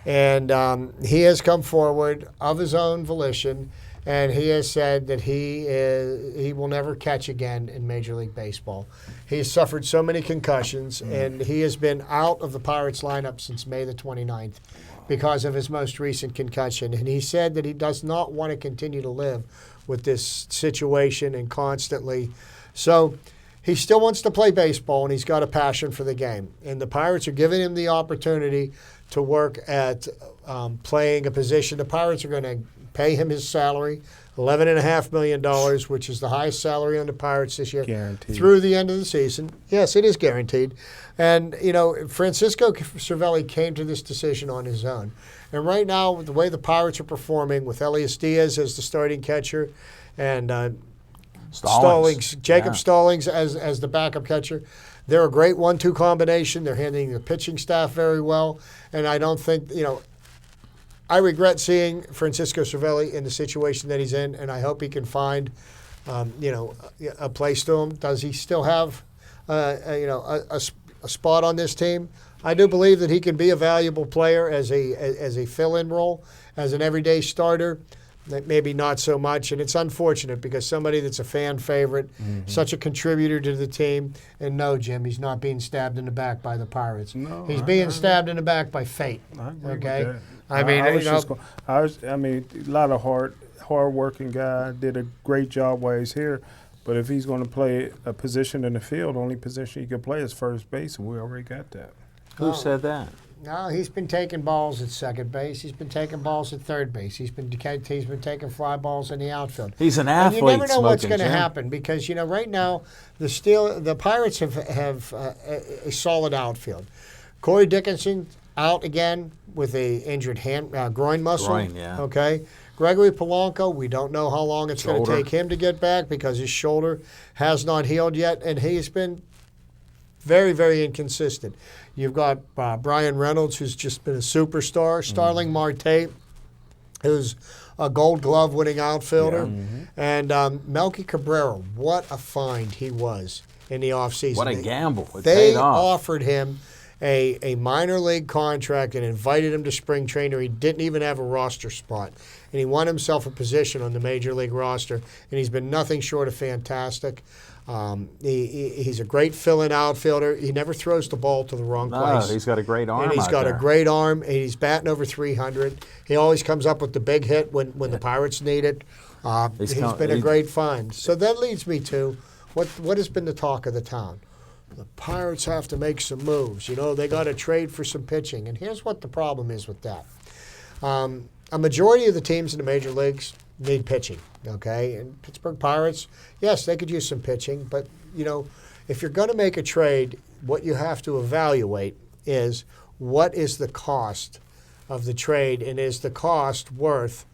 and he has come forward of his own volition, and he has said that he will never catch again in Major League Baseball. He has suffered so many concussions, and he has been out of the Pirates lineup since May the 29th because of his most recent concussion, and he said that he does not want to continue to live with this situation and constantly. So he still wants to play baseball, and he's got a passion for the game. And the Pirates are giving him the opportunity to work at playing a position. The Pirates are going to pay him his salary, $11.5 million, which is the highest salary on the Pirates this year. Guaranteed. Through the end of the season. Yes, it is guaranteed. And, you know, Francisco Cervelli came to this decision on his own. And right now, the way the Pirates are performing with Elias Diaz as the starting catcher and Jacob Stallings as the backup catcher. They're a great 1-2 combination. They're handling the pitching staff very well. And I don't think, you know, I regret seeing Francisco Cervelli in the situation that he's in, and I hope he can find, a place to him. Does he still have, a spot on this team? I do believe that he can be a valuable player as a fill-in role, as an everyday starter. Maybe not so much, and it's unfortunate because somebody that's a fan favorite, such a contributor to the team, and no, Jim, he's not being stabbed in the back by the Pirates. No, he's being stabbed in the back by fate. I agree Okay, with that. I mean, a lot of hard-working guy, did a great job while he's here. But if he's going to play a position in the field, only position he can play is first base, and we already got that. Who said that? No, he's been taking balls at second base. He's been taking balls at third base. He's been taking fly balls in the outfield. He's an And athlete. you never know what's Smoking going to Jim. happen because right now the Pirates have a solid outfield. Corey Dickinson out again with a injured groin muscle. Groin, yeah. Okay. Gregory Polanco, we don't know how long it's going to Shoulder. take him to get back because his shoulder has not healed yet, and he's been very, very inconsistent. You've got Brian Reynolds, who's just been a superstar. Starling Marte, who's a Gold Glove winning outfielder. And Melky Cabrera, what a find he was in the offseason. What a gamble. It They paid off. offered him a minor league contract and invited him to spring training. He didn't even have a roster spot. And he won himself a position on the major league roster, and he's been nothing short of fantastic. He's a great fill-in outfielder. He never throws the ball to the wrong No, place. he's got a great arm. And he's out got there. a great arm, and he's batting over 300. He always comes up with the big hit when the Pirates need it. He's been a great find. So that leads me to what has been the talk of the town. The Pirates have to make some moves. They got to trade for some pitching. And here's what the problem is with that. A majority of the teams in the major leagues need pitching, okay? And Pittsburgh Pirates, yes, they could use some pitching, but, if you're going to make a trade, what you have to evaluate is what is the cost of the trade, and is the cost worth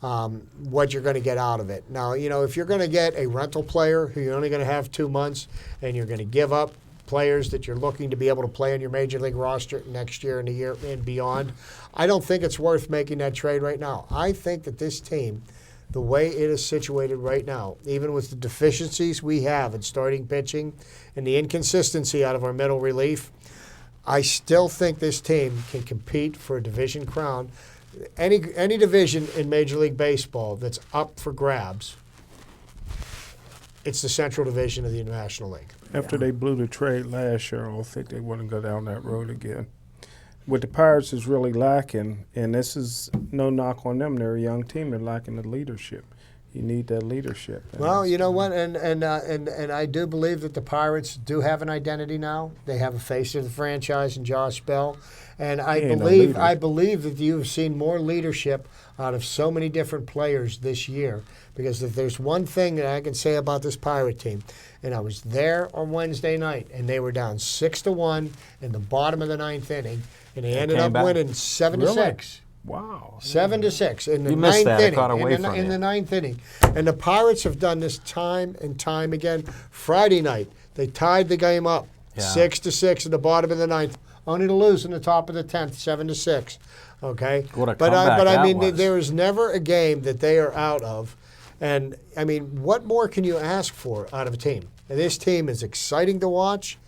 what you're going to get out of it. Now, if you're going to get a rental player who you're only going to have 2 months and you're going to give up players that you're looking to be able to play on your major league roster next year and the year and beyond, I don't think it's worth making that trade right now. I think that this team, the way it is situated right now, even with the deficiencies we have in starting pitching and the inconsistency out of our middle relief, I still think this team can compete for a division crown. Any division in Major League Baseball that's up for grabs, it's the Central Division of the National League. After they blew the trade last year, I don't think they want to go down that road again. What the Pirates is really lacking, and this is no knock on them, they're a young team, they're lacking the leadership. You need that leadership. Well, you know what, and I do believe that the Pirates do have an identity now. They have a face of the franchise in Josh Bell, and I believe that you've seen more leadership out of so many different players this year. Because if there's one thing that I can say about this Pirate team, and I was there on Wednesday night, and they were down 6-1 in the bottom of the 9th inning, and they ended up winning 7-6. Wow. 7-6 in the You missed 9th that. It inning. got away from In you. the 9th inning, and the Pirates have done this time and time again. Friday night, they tied the game up 6-6 in the bottom of the 9th, only to lose in the top of the 10th, 7-6. Okay, What a but comeback I that mean, was. there is never a game that they are out of, and I mean, what more can you ask for out of a team? And this team is exciting to watch.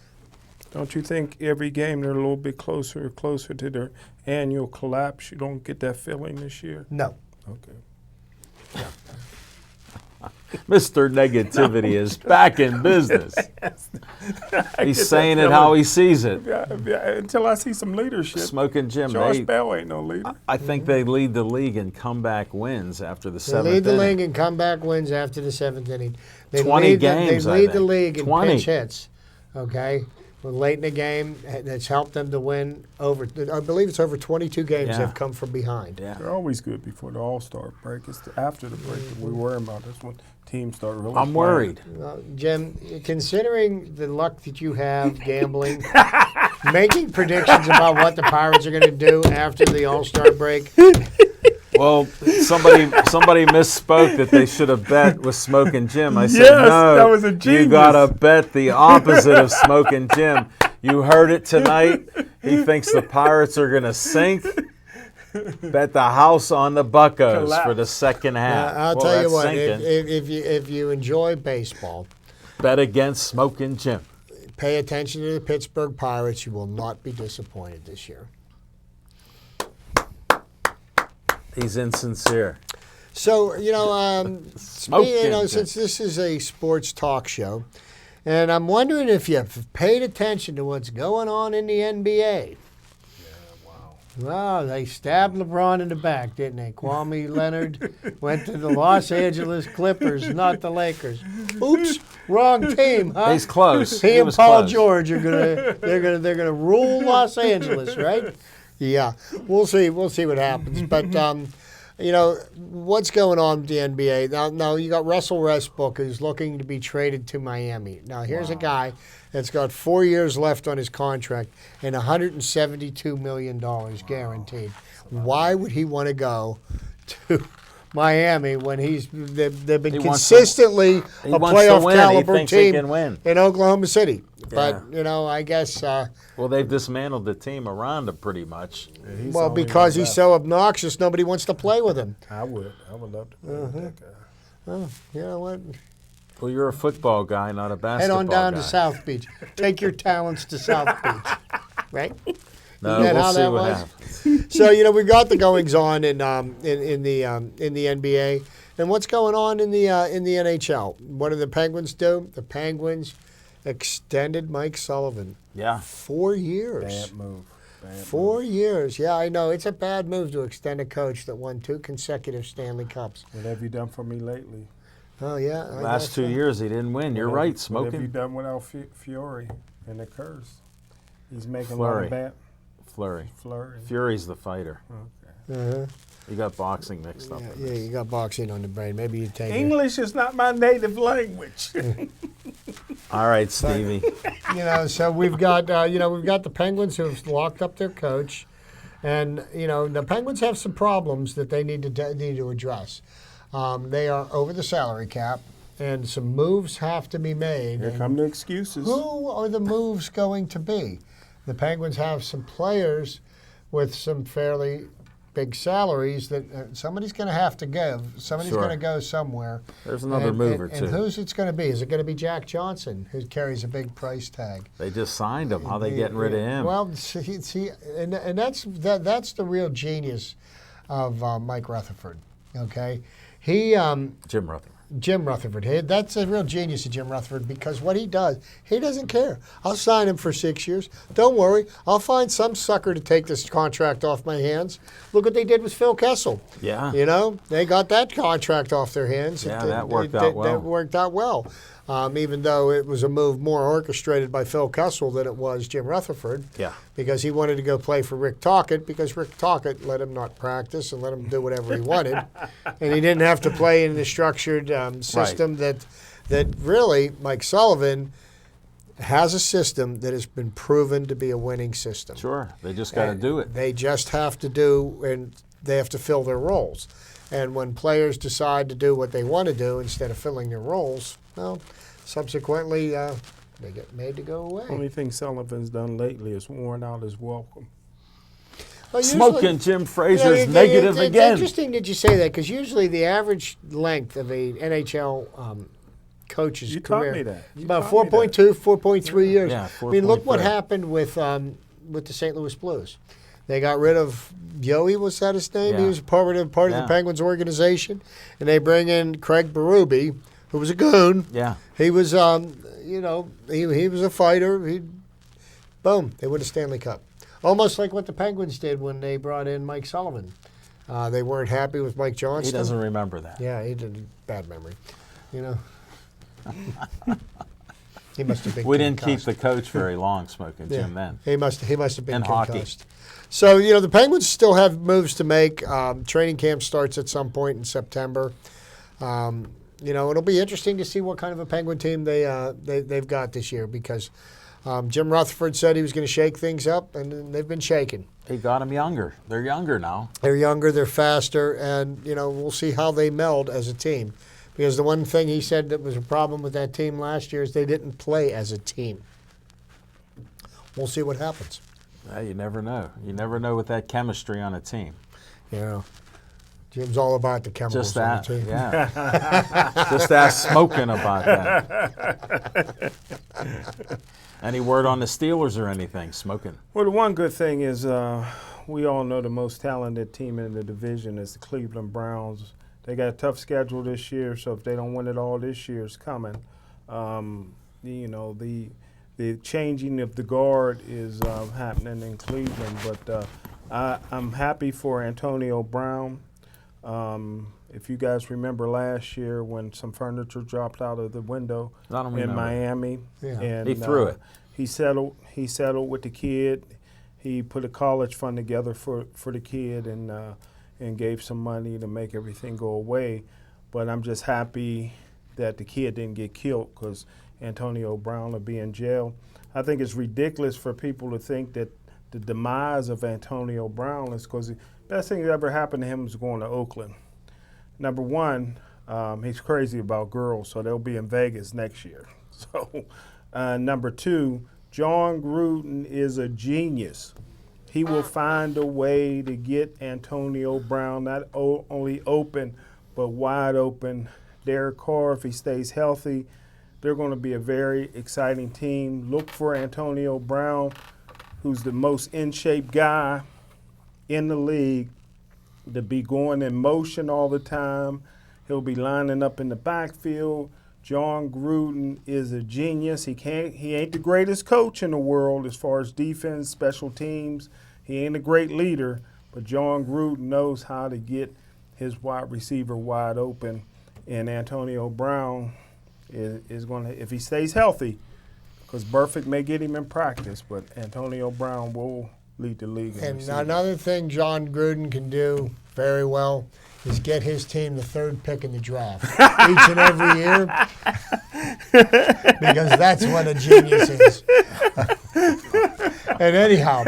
Don't you think every game they're a little bit closer to their annual collapse? You don't get that feeling this year? No. Okay. Mr. Negativity is back in business. He's get saying that it how feeling. he sees it. Yeah, until I see some leadership. Smoking Jim, Josh Bell ain't no leader. I think they lead the league in comeback wins after the They seventh lead the inning. league in comeback wins after the 7th inning. They 20 lead games, They I lead the think. league in 20. pitch hits. Okay, well, late in the game, that's helped them to win over. I believe it's over 22 games Yeah. they've come from behind. Yeah. They're always good before the All-Star break. It's after the break that we worry about. That's when teams start really I'm playing. worried. Jim, considering the luck that you have gambling, making predictions about what the Pirates are going to do after the All-Star break. Well, somebody misspoke that they should have bet with Smoking Jim. I said, Yes, no, that was a you genius. got to bet the opposite of Smoking Jim. You heard it tonight. He thinks the Pirates are going to sink. Bet the house on the Buccos for Collapse. the second half. I'll Well, tell you that's what, sinking. if you enjoy baseball, Bet against Smoking Jim. pay attention to the Pittsburgh Pirates. You will not be disappointed this year. He's insincere. So, Smoking. since this is a sports talk show, and I'm wondering if you've paid attention to what's going on in the NBA. Wow, they stabbed LeBron in the back, didn't they? Kwame Leonard went to the Los Angeles Clippers, not the Lakers. Oops, wrong team, huh? He's close. He He and was Paul close. George are they're gonna rule Los Angeles, right? Yeah, we'll see what happens. But what's going on with the NBA now? You got Russell Westbrook who's looking to be traded to Miami. Now here's a guy that's got 4 years left on his contract and $172 million guaranteed. Why would he want to go to Miami when they've been He wants to- consistently he a wants to playoff win. He caliber thinks he team can win. in Oklahoma City? But Yeah. I guess Well, they've dismantled the team around him pretty much. He's well only because one he's left. so obnoxious, nobody wants to play with him. I would love to play with that guy. Well, you know what? Well, you're a football guy, not a Head basketball on down guy. to South Beach. Take your talents to South Beach, right? No, Isn't that we'll how see that what was? happens. So we've got the goings on in the NBA, and what's going on in the NHL. What did the Penguins do? The Penguins extended Mike Sullivan Yeah. 4 years. Bad move. Bad 4 years. Yeah, I know. It's a bad move to extend a coach that won 2 consecutive Stanley Cups. move. What have you done for me lately? Oh yeah. I Last guess 2 so. years he didn't win. You're What have- right, What have you Smoking. done without Fury and the curse? He's making a lot Fleury. of bad Flurry. Flurry. Fury's the fighter. Uh-huh. You got boxing mixed up. in Yeah, this. you got boxing on the brain. Maybe you take it. English is not my native language. All right, Stevie. So we've got the Penguins who've locked up their coach, and the Penguins have some problems that they need to address. They are over the salary cap, and some moves have to be made. Here and come the excuses. who are the moves going to be? The Penguins have some players with some fairly big salaries that somebody's going to have to give. Somebody's Sure. going to go somewhere. There's another move or two. And who's it's going to be? Is it going to be Jack Johnson, who carries a big price tag? They just signed him. How they getting rid of him? Well, see, and that's the real genius of Mike Rutherford. Okay, he Jim Rutherford. Jim Rutherford. That's the real genius of Jim Rutherford because what he does, he doesn't care. I'll sign him for 6 years. Don't worry. I'll find some sucker to take this contract off my hands. Look what they did with Phil Kessel. Yeah. They got that contract off their hands. Yeah, that worked out well. That worked out well. Even though it was a move more orchestrated by Phil Kessel than it was Jim Rutherford. Yeah. Because he wanted to go play for Rick Tocchet because Rick Tocchet let him not practice and let him do whatever he wanted. And he didn't have to play in the structured system that really Mike Sullivan has a system that has been proven to be a winning system. Sure. They just got to do it. They just have to do, and they have to fill their roles. And when players decide to do what they want to do instead of filling their roles, well, subsequently they get made to go away. Only thing Sullivan's done lately is worn out his welcome. Well, Smoking Jim Fraser's it's again. interesting that you say that because usually the average length of a NHL coach's You taught career me that. is You about taught me that. 4.2, 4.3 years. Yeah, I mean, look what 4.3. happened with the St. Louis Blues. They got rid of Yoey, was that his name? He Yeah. was part of the Yeah. Penguins organization, and they bring in Craig Berube, who was a goon. Yeah. He was, he was a fighter. Boom, they win a Stanley Cup. Almost like what the Penguins did when they brought in Mike Sullivan. They weren't happy with Mike Johnston. He doesn't remember that. Yeah, he did bad memory. He must have been. We didn't keep concussed. the coach very long, Smoking Jim, then. He must have been And hockey. concussed. So the Penguins still have moves to make. Training camp starts at some point in September. It'll be interesting to see what kind of a Penguin team they've got this year because Jim Rutherford said he was going to shake things up, and they've been shaking. He got him younger. They're younger now. They're younger, they're faster, and we'll see how they meld as a team. Because the one thing he said that was a problem with that team last year is they didn't play as a team. We'll see what happens. You never know. You never know with that chemistry on a team. You know, Jim's all about the chemicals Just on that, the team. yeah. Just ask Smoking about that. Any word on the Steelers or anything, Smoking? Well, the one good thing is we all know the most talented team in the division is the Cleveland Browns. They got a tough schedule this year, so if they don't win it all this year, it's coming. You know, the changing of the guard is happening in Cleveland, but I'm happy for Antonio Brown. If you guys remember last year when some furniture dropped out of the window I don't in remember. Miami, Yeah. and He threw it. He settled with the kid. He put a college fund together for the kid and gave some money to make everything go away. But I'm just happy that the kid didn't get killed because Antonio Brown will be in jail. I think it's ridiculous for people to think that the demise of Antonio Brown is because the best thing that ever happened to him was going to Oakland. Number one, he's crazy about girls, so they'll be in Vegas next year. So, number two, John Gruden is a genius. He will find a way to get Antonio Brown not only open, but wide open. Derek Carr, if he stays healthy, they're going to be a very exciting team. Look for Antonio Brown, who's the most in-shape guy in the league, to be going in motion all the time. He'll be lining up in the backfield. John Gruden is a genius. He ain't the greatest coach in the world as far as defense, special teams. He ain't a great leader, but John Gruden knows how to get his wide receiver wide open. And Antonio Brown is going to, if he stays healthy, because Burfict may get him in practice, but Antonio Brown will lead the league. And another thing John Gruden can do very well is get his team the third pick in the draft each and every year, because that's what a genius is. And anyhow,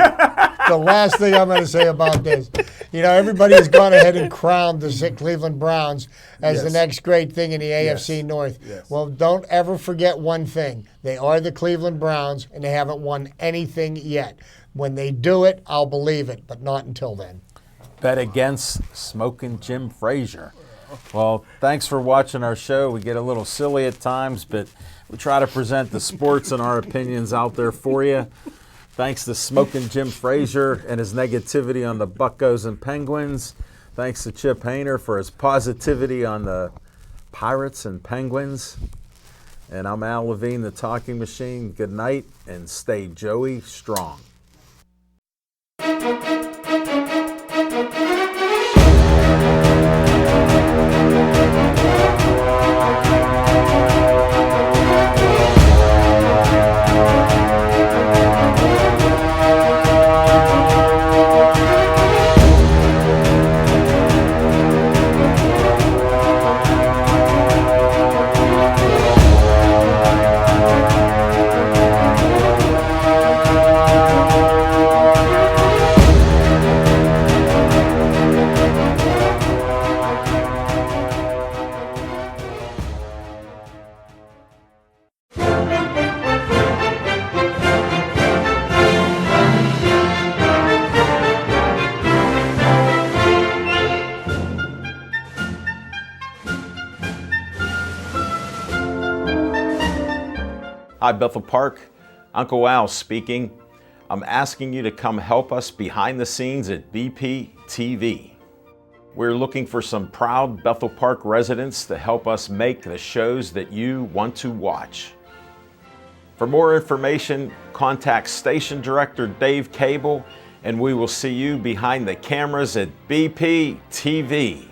the last thing I'm going to say about this, you know, everybody has gone ahead and crowned the Cleveland Browns as the next great thing in the AFC North. Yes. Well, don't ever forget one thing. They are the Cleveland Browns, and they haven't won anything yet. When they do it, I'll believe it, but not until then. Bet against Smoking Jim Frazier. Well, thanks for watching our show. We get a little silly at times, but we try to present the sports and our opinions out there for you. Thanks to Smoking Jim Frazier and his negativity on the Buccos and Penguins. Thanks to Chip Hayner for his positivity on the Pirates and Penguins. And I'm Al Levine, the Talking Machine. Good night and stay Joey strong. Hi, Bethel Park. Uncle Al speaking. I'm asking you to come help us behind the scenes at BP TV. We're looking for some proud Bethel Park residents to help us make the shows that you want to watch. For more information, contact Station Director Dave Cable, and we will see you behind the cameras at BP TV.